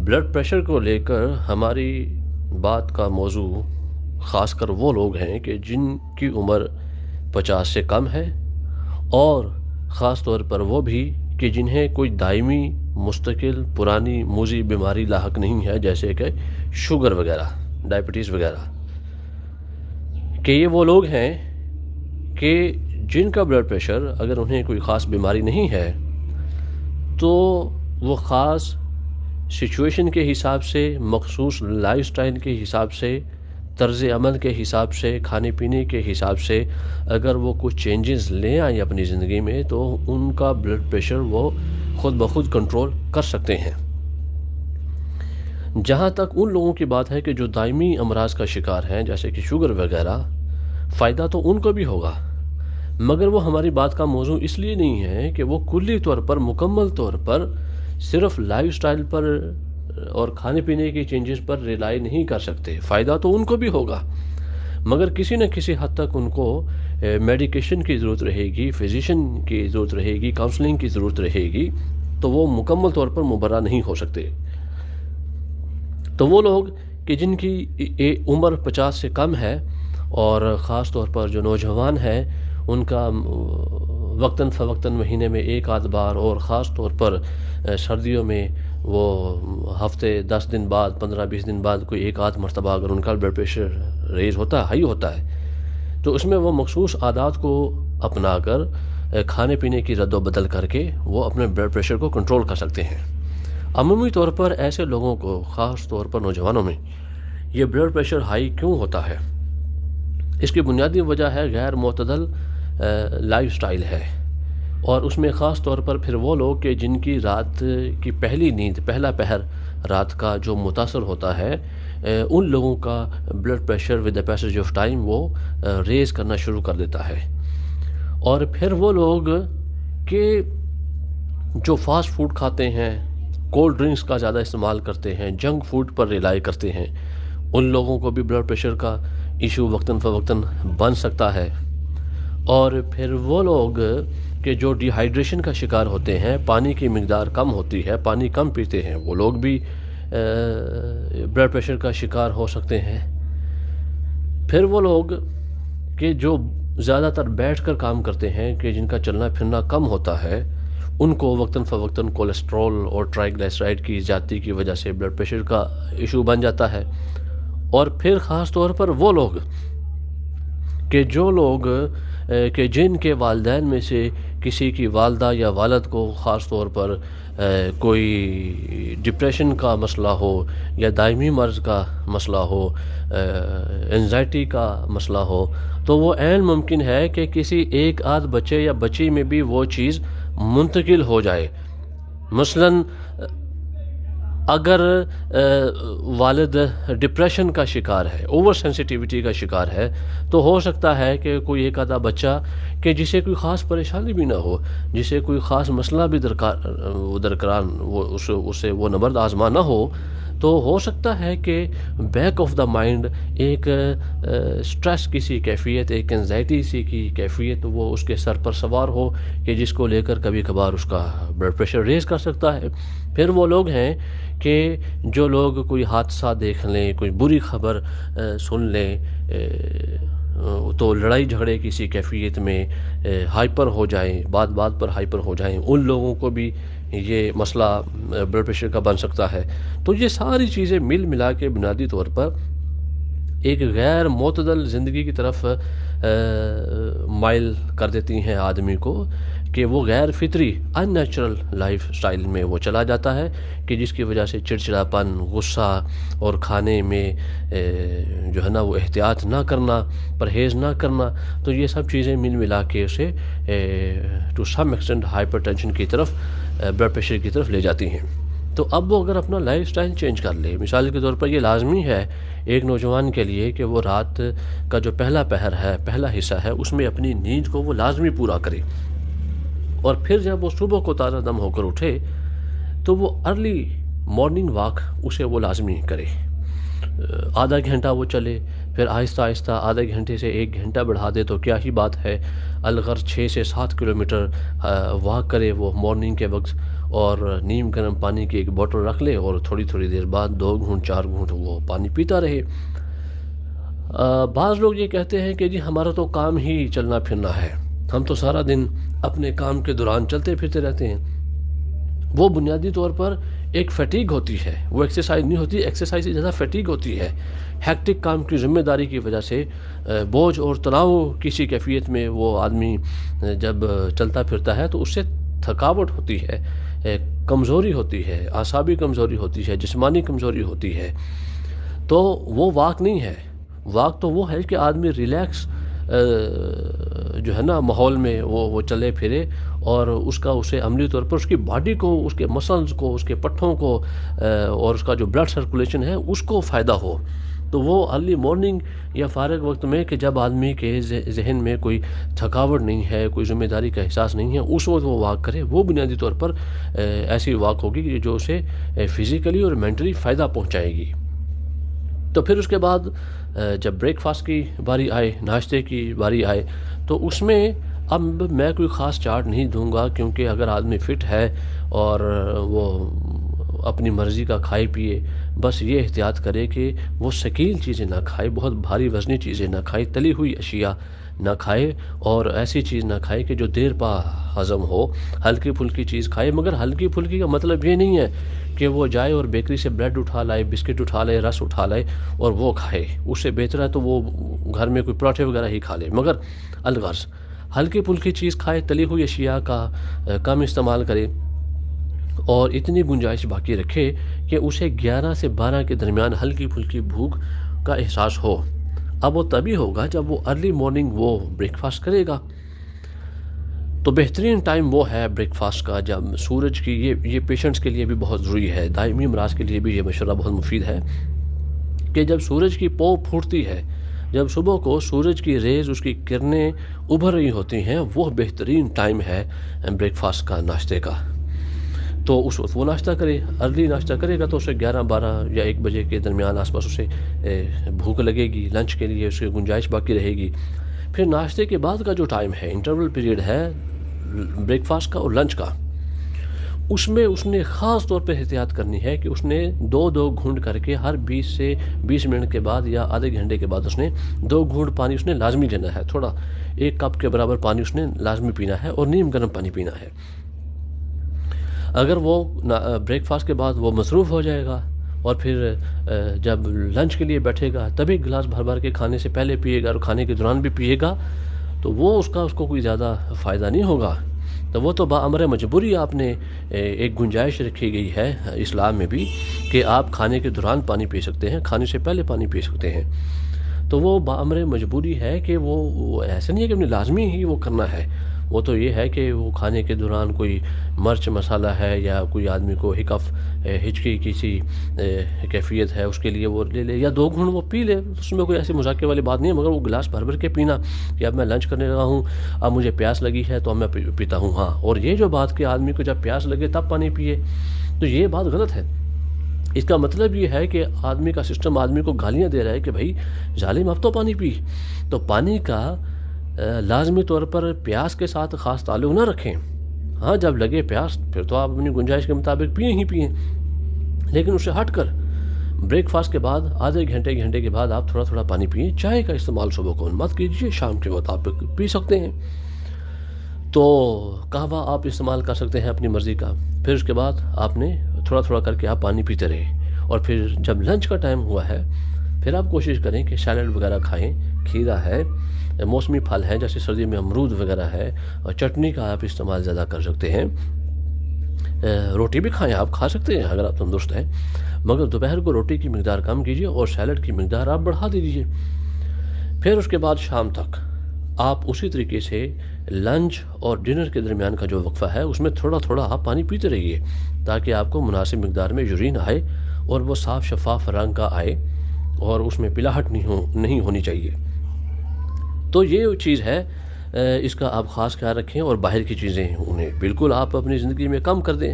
Blood pressure کو لے کر ہماری بات کا موضوع خاص کر وہ لوگ ہیں کہ جن کی عمر 50 سے کم ہے، اور خاص طور پر وہ بھی کہ جنہیں کوئی دائمی مستقل پرانی موذی بیماری لاحق نہیں ہے، جیسے کہ شوگر وغیرہ، ڈائبٹیز وغیرہ، کہ یہ وہ لوگ ہیں کہ جن کا بلڈ پریشر اگر انہیں کوئی خاص بیماری نہیں ہے تو وہ خاص سچویشن کے حساب سے، مخصوص لائف سٹائل کے حساب سے، طرز عمل کے حساب سے، کھانے پینے کے حساب سے اگر وہ کچھ چینجز لے آئیں اپنی زندگی میں تو ان کا بلڈ پریشر وہ خود بخود کنٹرول کر سکتے ہیں۔ جہاں تک ان لوگوں کی بات ہے کہ جو دائمی امراض کا شکار ہیں جیسے کہ شوگر وغیرہ، فائدہ تو ان کو بھی ہوگا، مگر وہ ہماری بات کا موضوع اس لیے نہیں ہے کہ وہ کلی طور پر، مکمل طور پر صرف لائف سٹائل پر اور کھانے پینے کی چینجز پر ریلائی نہیں کر سکتے۔ فائدہ تو ان کو بھی ہوگا، مگر کسی نہ کسی حد تک ان کو میڈیکیشن کی ضرورت رہے گی، فزیشین کی ضرورت رہے گی، کاؤنسلنگ کی ضرورت رہے گی، تو وہ مکمل طور پر مبرہ نہیں ہو سکتے۔ تو وہ لوگ کہ جن کی عمر 50 سے کم ہے، اور خاص طور پر جو نوجوان ہیں، ان کا وقتاً فوقتاً مہینے میں ایک آدھ بار، اور خاص طور پر سردیوں میں وہ ہفتے 10 دن بعد، 15-20 دن بعد کوئی ایک آدھ مرتبہ اگر ان کا بلڈ پریشر ریز ہوتا ہے، ہائی ہوتا ہے، تو اس میں وہ مخصوص عادات کو اپنا کر، کھانے پینے کی رد و بدل کر کے وہ اپنے بلڈ پریشر کو کنٹرول کر سکتے ہیں۔ عمومی طور پر ایسے لوگوں کو، خاص طور پر نوجوانوں میں، یہ بلڈ پریشر ہائی کیوں ہوتا ہے؟ اس کی بنیادی وجہ ہے غیر معتدل لائف سٹائل ہے، اور اس میں خاص طور پر پھر وہ لوگ کہ جن کی رات کی پہلی نیند، پہلا پہر رات کا جو متاثر ہوتا ہے، ان لوگوں کا blood pressure with the passage of time وہ ریز کرنا شروع کر دیتا ہے۔ اور پھر وہ لوگ کہ جو فاسٹ فوڈ کھاتے ہیں، کولڈ ڈرنکس کا زیادہ استعمال کرتے ہیں، جنک فوڈ پر ریلائی کرتے ہیں، ان لوگوں کو بھی بلڈ پریشر کا ایشو وقتاً فوقتاً بن سکتا ہے۔ اور پھر وہ لوگ کہ جو ڈی ہائیڈریشن کا شکار ہوتے ہیں، پانی کی مقدار کم ہوتی ہے، پانی کم پیتے ہیں، وہ لوگ بھی بلڈ پریشر کا شکار ہو سکتے ہیں۔ پھر وہ لوگ کہ جو زیادہ تر بیٹھ کر کام کرتے ہیں، کہ جن کا چلنا پھرنا کم ہوتا ہے، ان کو وقتاً فوقتاً کولیسٹرول اور ٹرائیگلیسرائڈ کی زیادتی کی وجہ سے بلڈ پریشر کا ایشو بن جاتا ہے۔ اور پھر خاص طور پر وہ لوگ کہ جو لوگ کہ جن کے والدین میں سے کسی کی والدہ یا والد کو خاص طور پر کوئی ڈپریشن کا مسئلہ ہو، یا دائمی مرض کا مسئلہ ہو، انزائٹی کا مسئلہ ہو، تو وہ عین ممکن ہے کہ کسی ایک آدھ بچے یا بچی میں بھی وہ چیز منتقل ہو جائے۔ مثلاً اگر والد ڈپریشن کا شکار ہے، اوور سینسٹیوٹی کا شکار ہے، تو ہو سکتا ہے کہ کوئی ایک آدھا بچہ کہ جسے کوئی خاص پریشانی بھی نہ ہو، جسے کوئی خاص مسئلہ بھی درکار اسے وہ نبرد آزما نہ ہو، تو ہو سکتا ہے کہ بیک آف دا مائنڈ ایک سٹریس کی سی کیفیت، ایک انزائٹی سی کی کیفیت وہ اس کے سر پر سوار ہو، کہ جس کو لے کر کبھی کبھار اس کا بلڈ پریشر ریز کر سکتا ہے۔ پھر وہ لوگ ہیں کہ جو لوگ کوئی حادثہ دیکھ لیں، کوئی بری خبر سن لیں، تو لڑائی جھگڑے کی سی کیفیت میں ہائپر ہو جائیں، بات بات پر ہائپر ہو جائیں، ان لوگوں کو بھی یہ مسئلہ بلڈ پریشر کا بن سکتا ہے۔ تو یہ ساری چیزیں مل ملا کے بنیادی طور پر ایک غیر معتدل زندگی کی طرف مائل کر دیتی ہیں آدمی کو، کہ وہ غیر فطری ان نیچرل لائف سٹائل میں وہ چلا جاتا ہے، کہ جس کی وجہ سے چڑچڑاپن، غصہ، اور کھانے میں جو ہے نا وہ احتیاط نہ کرنا، پرہیز نہ کرنا، تو یہ سب چیزیں مل ملا کے اسے to some extent hypertension کی طرف، بلڈ پریشر کی طرف لے جاتی ہیں۔ تو اب وہ اگر اپنا لائف سٹائل چینج کر لے، مثال کے طور پر یہ لازمی ہے ایک نوجوان کے لیے کہ وہ رات کا جو پہلا پہر ہے، پہلا حصہ ہے، اس میں اپنی نیند کو وہ لازمی پورا کرے، اور پھر جب وہ صبح کو تازہ دم ہو کر اٹھے تو وہ ارلی مارننگ واک اسے وہ لازمی کرے، آدھا گھنٹہ وہ چلے، پھر آہستہ آہستہ آدھے گھنٹے سے 1 گھنٹہ بڑھا دے تو کیا ہی بات ہے، الغرض 6 سے 7 کلومیٹر واک کرے وہ مارننگ کے وقت، اور نیم گرم پانی کی ایک بوتل رکھ لے اور تھوڑی تھوڑی دیر بعد 2 گھونٹ 4 گھونٹ وہ پانی پیتا رہے۔ بعض لوگ یہ کہتے ہیں کہ جی ہمارا تو کام ہی چلنا پھرنا ہے، ہم تو سارا دن اپنے کام کے دوران چلتے پھرتے رہتے ہیں۔ وہ بنیادی طور پر ایک فیٹیگ ہوتی ہے، وہ ایکسرسائز نہیں ہوتی، ایکسرسائز سے زیادہ فیٹیگ ہوتی ہے۔ ہیکٹک کام کی ذمہ داری کی وجہ سے بوجھ اور تناؤ کسی کیفیت میں وہ آدمی جب چلتا پھرتا ہے تو اس سے تھکاوٹ ہوتی ہے، کمزوری ہوتی ہے، اعصابی کمزوری ہوتی ہے، جسمانی کمزوری ہوتی ہے۔ تو وہ واک نہیں ہے، واک تو وہ ہے کہ آدمی ریلیکس جو ہے نا ماحول میں وہ چلے پھرے اور اس کا اسے عملی طور پر اس کی باڈی کو، اس کے مسلز کو، اس کے پٹھوں کو اور اس کا جو بلڈ سرکولیشن ہے اس کو فائدہ ہو۔ تو وہ ارلی مارننگ یا فارغ وقت میں کہ جب آدمی کے ذہن میں کوئی تھکاوٹ نہیں ہے، کوئی ذمہ داری کا احساس نہیں ہے، اس وقت وہ واک کرے، وہ بنیادی طور پر ایسی واک ہوگی کہ جو اسے فزیکلی اور مینٹلی فائدہ پہنچائے گی۔ تو پھر اس کے بعد جب بریک فاسٹ کی باری آئے، ناشتے کی باری آئے، تو اس میں اب میں کوئی خاص چارٹ نہیں دوں گا، کیونکہ اگر آدمی فٹ ہے اور وہ اپنی مرضی کا کھائے پیے، بس یہ احتیاط کرے کہ وہ ثقیل چیزیں نہ کھائے، بہت بھاری وزنی چیزیں نہ کھائے، تلی ہوئی اشیاء نہ کھائے اور ایسی چیز نہ کھائے کہ جو دیر پا ہضم ہو، ہلکی پھلکی چیز کھائے۔ مگر ہلکی پھلکی کا مطلب یہ نہیں ہے کہ وہ جائے اور بیکری سے بریڈ اٹھا لائے، بسکٹ اٹھا لائے، رس اٹھا لائے اور وہ کھائے۔ اس سے بہتر ہے تو وہ گھر میں کوئی پراٹھے وغیرہ ہی کھا لے، مگر الغرض ہلکی پھلکی چیز کھائے، تلی ہوئی اشیاء کا کم استعمال کرے اور اتنی گنجائش باقی رکھے کہ اسے 11 سے 12 کے درمیان ہلکی پھلکی بھوک کا احساس ہو۔ اب وہ تبھی ہوگا جب وہ ارلی مارننگ وہ بریک فاسٹ کرے گا۔ تو بہترین ٹائم وہ ہے بریک فاسٹ کا جب سورج کی، یہ پیشنٹس کے لیے بھی بہت ضروری ہے، دائمی امراض کے لیے بھی یہ مشورہ بہت مفید ہے کہ جب سورج کی پو پھوٹتی ہے، جب صبح کو سورج کی ریز، اس کی کرنیں ابھر رہی ہوتی ہیں، وہ بہترین ٹائم ہے بریک فاسٹ کا، ناشتے کا۔ تو اس وقت وہ ناشتہ کرے، ارلی ناشتہ کرے گا تو اسے 11، 12 یا 1 بجے کے درمیان آس پاس اسے بھوک لگے گی، لنچ کے لیے اسے گنجائش باقی رہے گی۔ پھر ناشتے کے بعد کا جو ٹائم ہے، انٹرول پیریڈ ہے بریک فاسٹ کا اور لنچ کا، اس میں اس نے خاص طور پہ احتیاط کرنی ہے کہ اس نے 2 گھونٹ کر کے ہر 20 سے 20 منٹ کے بعد یا آدھے گھنٹے کے بعد اس نے 2 گھونٹ پانی اس نے لازمی لینا ہے، تھوڑا 1 کپ کے برابر پانی اس نے لازمی پینا ہے اور نیم گرم پانی پینا ہے۔ اگر وہ بریک فاسٹ کے بعد وہ مصروف ہو جائے گا اور پھر جب لنچ کے لیے بیٹھے گا تبھی گلاس بھر بھر کے کھانے سے پہلے پیے گا اور کھانے کے دوران بھی پیے گا، تو وہ اس کو کوئی زیادہ فائدہ نہیں ہوگا۔ تو وہ تو بامر مجبوری آپ نے ایک گنجائش رکھی گئی ہے اسلام میں بھی کہ آپ کھانے کے دوران پانی پی سکتے ہیں، کھانے سے پہلے پانی پی سکتے ہیں۔ تو وہ بامر مجبوری ہے کہ وہ ایسا نہیں ہے کہ اپنی لازمی ہی وہ کرنا ہے، وہ تو یہ ہے کہ وہ کھانے کے دوران کوئی مرچ مسالہ ہے یا کوئی آدمی کو ہچکی کسی کیفیت ہے، اس کے لیے وہ لے لے یا 2 گھونٹ وہ پی لے، اس میں کوئی ایسی مذاکرے والی بات نہیں ہے، مگر وہ گلاس بھر بھر کے پینا کہ اب میں لنچ کرنے لگا ہوں، اب مجھے پیاس لگی ہے تو اب میں پیتا ہوں۔ ہاں، اور یہ جو بات کہ آدمی کو جب پیاس لگے تب پانی پیے، تو یہ بات غلط ہے۔ اس کا مطلب یہ ہے کہ آدمی کا سسٹم آدمی کو گالیاں دے رہا ہے کہ بھائی ظالم اب تو پانی پی۔ تو پانی کا لازمی طور پر پیاس کے ساتھ خاص تعلق نہ رکھیں۔ ہاں، جب لگے پیاس پھر تو آپ اپنی گنجائش کے مطابق پئیں ہی پئیں، لیکن اس سے ہٹ کر بریک فاسٹ کے بعد آدھے گھنٹے کے بعد آپ تھوڑا پانی پئیں۔ چائے کا استعمال صبح کو مت کیجیے، شام کے مطابق پی سکتے ہیں۔ تو قہوہ آپ استعمال کر سکتے ہیں اپنی مرضی کا۔ پھر اس کے بعد آپ نے تھوڑا کر کے آپ پانی پیتے رہے، اور پھر جب لنچ کا ٹائم ہوا ہے پھر آپ کوشش کریں کہ سیلڈ وغیرہ کھائیں، کھیرا ہے، موسمی پھل ہے جیسے سردی میں امرود وغیرہ ہے، اور چٹنی کا آپ استعمال زیادہ کر سکتے ہیں۔ روٹی بھی کھائیں، آپ کھا سکتے ہیں اگر آپ تندرست ہیں، مگر دوپہر کو روٹی کی مقدار کم کیجیے اور سیلڈ کی مقدار آپ بڑھا دیجیے۔ پھر اس کے بعد شام تک آپ اسی طریقے سے لنچ اور ڈنر کے درمیان کا جو وقفہ ہے اس میں تھوڑا آپ پانی پیتے رہیے، تاکہ آپ کو مناسب مقدار میں یورین آئے اور وہ صاف شفاف رنگ کا آئے اور اس میں پلاہٹ نہیں ہونی چاہیے۔ تو یہ چیز ہے، اس کا آپ خاص خیال رکھیں، اور باہر کی چیزیں انہیں بالکل آپ اپنی زندگی میں کم کر دیں۔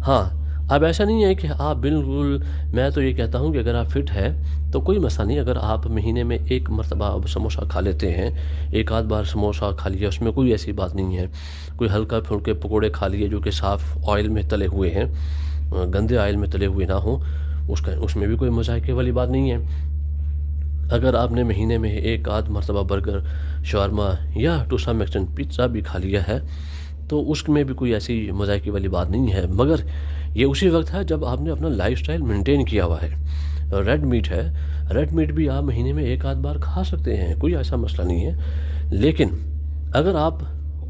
ہاں، اب ایسا نہیں ہے کہ آپ بالکل، میں تو یہ کہتا ہوں کہ اگر آپ فٹ ہے تو کوئی مسئلہ نہیں، اگر آپ مہینے میں ایک مرتبہ سموسہ کھا لیتے ہیں، ایک آدھ بار سموسہ کھا لیا، اس میں کوئی ایسی بات نہیں ہے۔ کوئی ہلکا پھلکے پکوڑے کھا لیے جو کہ صاف آئل میں تلے ہوئے ہیں، گندے آئل میں تلے ہوئے نہ ہوں، اس میں بھی کوئی مذائقے والی بات نہیں ہے۔ اگر آپ نے مہینے میں ایک آدھ مرتبہ برگر، شاورما یا ٹو سم ایکسٹینٹ پیزا بھی کھا لیا ہے تو اس میں بھی کوئی ایسی مذائقے والی بات نہیں ہے، مگر یہ اسی وقت ہے جب آپ نے اپنا لائف سٹائل مینٹین کیا ہوا ہے۔ ریڈ میٹ ہے، ریڈ میٹ بھی آپ مہینے میں ایک آدھ بار کھا سکتے ہیں، کوئی ایسا مسئلہ نہیں ہے۔ لیکن اگر آپ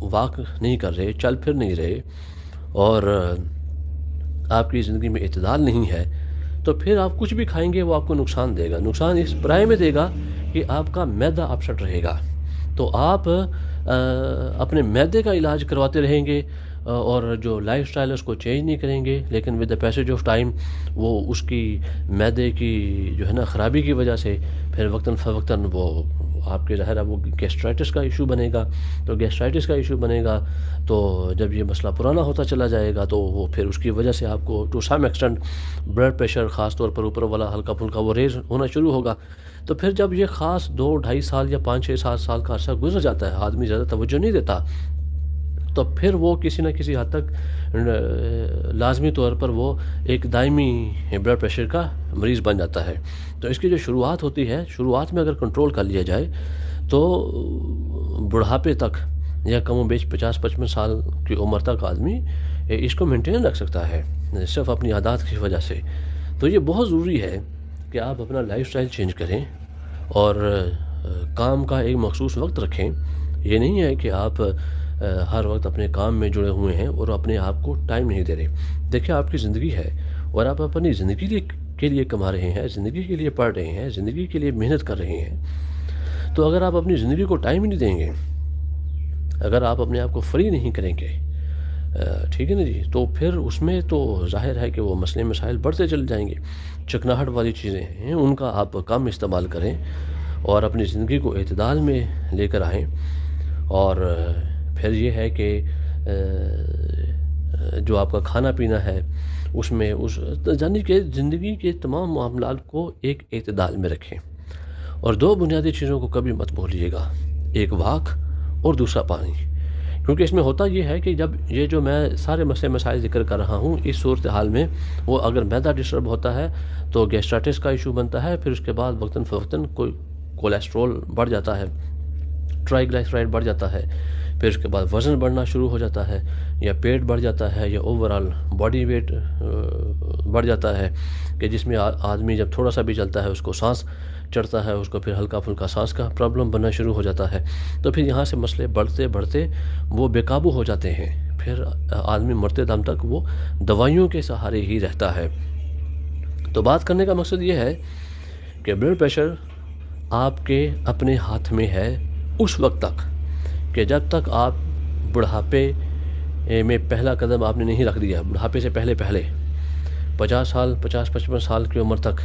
واک نہیں کر رہے، چل پھر نہیں رہے، اور آپ کی زندگی میں اعتدال نہیں ہے، تو پھر آپ کچھ بھی کھائیں گے وہ آپ کو نقصان دے گا۔ نقصان اس برائے میں دے گا کہ آپ کا معدہ اپسٹ رہے گا، تو آپ اپنے معدے کا علاج کرواتے رہیں گے، اور جو لائف سٹائل ہے اس کو چینج نہیں کریں گے، لیکن with the passage of time وہ اس کی معدے کی جو ہے نا خرابی کی وجہ سے پھر وقتاً فوقتاً وہ آپ کے ظاہر ہے وہ گیسٹرائٹس کا ایشو بنے گا۔ تو گیسٹرائٹس کا ایشو بنے گا تو جب یہ مسئلہ پرانا ہوتا چلا جائے گا تو وہ پھر اس کی وجہ سے آپ کو to some extent blood pressure, خاص طور پر اوپر والا ہلکا پھلکا وہ ریز ہونا شروع ہوگا۔ تو پھر جب یہ خاص 2-2.5 سال یا 5-6-7 سال کا عرصہ گزر جاتا ہے، آدمی زیادہ توجہ نہیں دیتا، تو پھر وہ کسی نہ کسی حد تک لازمی طور پر وہ ایک دائمی بلڈ پریشر کا مریض بن جاتا ہے۔ تو اس کی جو شروعات ہوتی ہے، شروعات میں اگر کنٹرول کر لیا جائے تو بڑھاپے تک یا کم و بیش 50-55 سال کی عمر تک آدمی اس کو مینٹین رکھ سکتا ہے، صرف اپنی عادات کی وجہ سے۔ تو یہ بہت ضروری ہے کہ آپ اپنا لائف سٹائل چینج کریں اور کام کا ایک مخصوص وقت رکھیں۔ یہ نہیں ہے کہ آپ ہر وقت اپنے کام میں جڑے ہوئے ہیں اور اپنے آپ کو ٹائم نہیں دے رہے۔ دیکھیں، آپ کی زندگی ہے اور آپ اپنی زندگی کے لیے کما رہے ہیں، زندگی کے لیے پڑھ رہے ہیں، زندگی کے لیے محنت کر رہے ہیں۔ تو اگر آپ اپنی زندگی کو ٹائم ہی نہیں دیں گے، اگر آپ اپنے آپ کو فری نہیں کریں گے، ٹھیک ہے نا جی، تو پھر اس میں تو ظاہر ہے کہ وہ مسئلے مسائل بڑھتے چلے جائیں گے۔ چکناہٹ والی چیزیں ہیں ان کا آپ کم استعمال کریں اور اپنی زندگی کو اعتدال میں لے کر آئیں، اور پھر یہ ہے کہ جو آپ کا کھانا پینا ہے اس میں یعنی کہ زندگی کے تمام معاملات کو ایک اعتدال میں رکھیں، اور 2 بنیادی چیزوں کو کبھی مت بھولیے گا، ایک واک اور دوسرا پانی۔ کیونکہ اس میں ہوتا یہ ہے کہ جب یہ جو میں سارے مسئلے مسائل ذکر کر رہا ہوں، اس صورتحال میں وہ اگر معدہ ڈسٹرب ہوتا ہے تو گیسٹرائٹس کا ایشو بنتا ہے، پھر اس کے بعد وقتاً فوقتاً کوئی کولیسٹرول بڑھ جاتا ہے، ٹرائی گلائسرائڈ بڑھ جاتا ہے، پھر اس کے بعد وزن بڑھنا شروع ہو جاتا ہے، یا پیٹ بڑھ جاتا ہے، یا اوورآل باڈی ویٹ بڑھ جاتا ہے، کہ جس میں آدمی جب تھوڑا سا بھی چلتا ہے اس کو سانس چڑھتا ہے، اس کو پھر ہلکا پھلکا سانس کا پرابلم بننا شروع ہو جاتا ہے۔ تو پھر یہاں سے مسئلے بڑھتے بڑھتے وہ بے قابو ہو جاتے ہیں، پھر آدمی مرتے دم تک وہ دوائیوں کے سہارے ہی رہتا ہے۔ تو بات کرنے کا مقصد یہ ہے کہ بلڈ پریشر آپ کے اپنے ہاتھ میں ہے اس وقت تک کہ جب تک آپ بڑھاپے میں پہلا قدم آپ نے نہیں رکھ دیا، بڑھاپے سے پہلے 50 سال، 50-55 سال کی عمر تک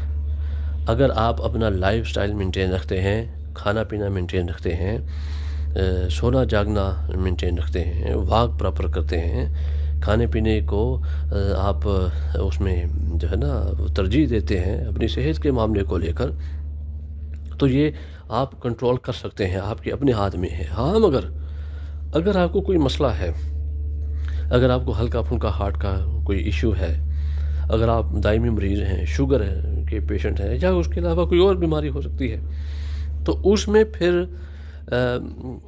اگر آپ اپنا لائف سٹائل مینٹین رکھتے ہیں، کھانا پینا مینٹین رکھتے ہیں، سونا جاگنا مینٹین رکھتے ہیں، واک پراپر کرتے ہیں، کھانے پینے کو آپ اس میں جو ہے نا ترجیح دیتے ہیں اپنی صحت کے معاملے کو لے کر، تو یہ آپ کنٹرول کر سکتے ہیں، آپ کے اپنے ہاتھ میں ہے۔ ہاں، مگر اگر آپ کو کوئی مسئلہ ہے، اگر آپ کو ہلکا پھلکا ہارٹ کا کوئی ایشو ہے، اگر آپ دائمی مریض ہیں، شوگر کے پیشنٹ ہیں، یا اس کے علاوہ کوئی اور بیماری ہو سکتی ہے، تو اس میں پھر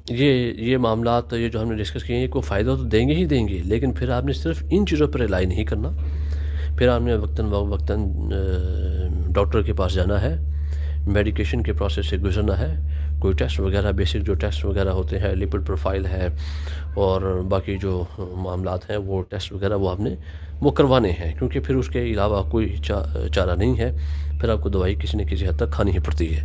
یہ معاملات یہ جو ہم نے ڈسکس کیے ہیں، یہ کوئی فائدہ تو دیں گے ہی دیں گے، لیکن پھر آپ نے صرف ان چیزوں پر ریلائی نہیں کرنا، پھر آپ نے وقتاً ڈاکٹر کے پاس جانا ہے، میڈیکیشن کے پروسیس سے گزرنا ہے، کوئی ٹیسٹ وغیرہ، بیسک جو ٹیسٹ وغیرہ ہوتے ہیں، لپڈ پروفائل ہے اور باقی جو معاملات ہیں وہ ٹیسٹ وغیرہ وہ آپ نے وہ کروانے ہیں، کیونکہ پھر اس کے علاوہ کوئی چارہ نہیں ہے، پھر آپ کو دوائی کسی نہ کسی حد تک کھانی ہی پڑتی ہے۔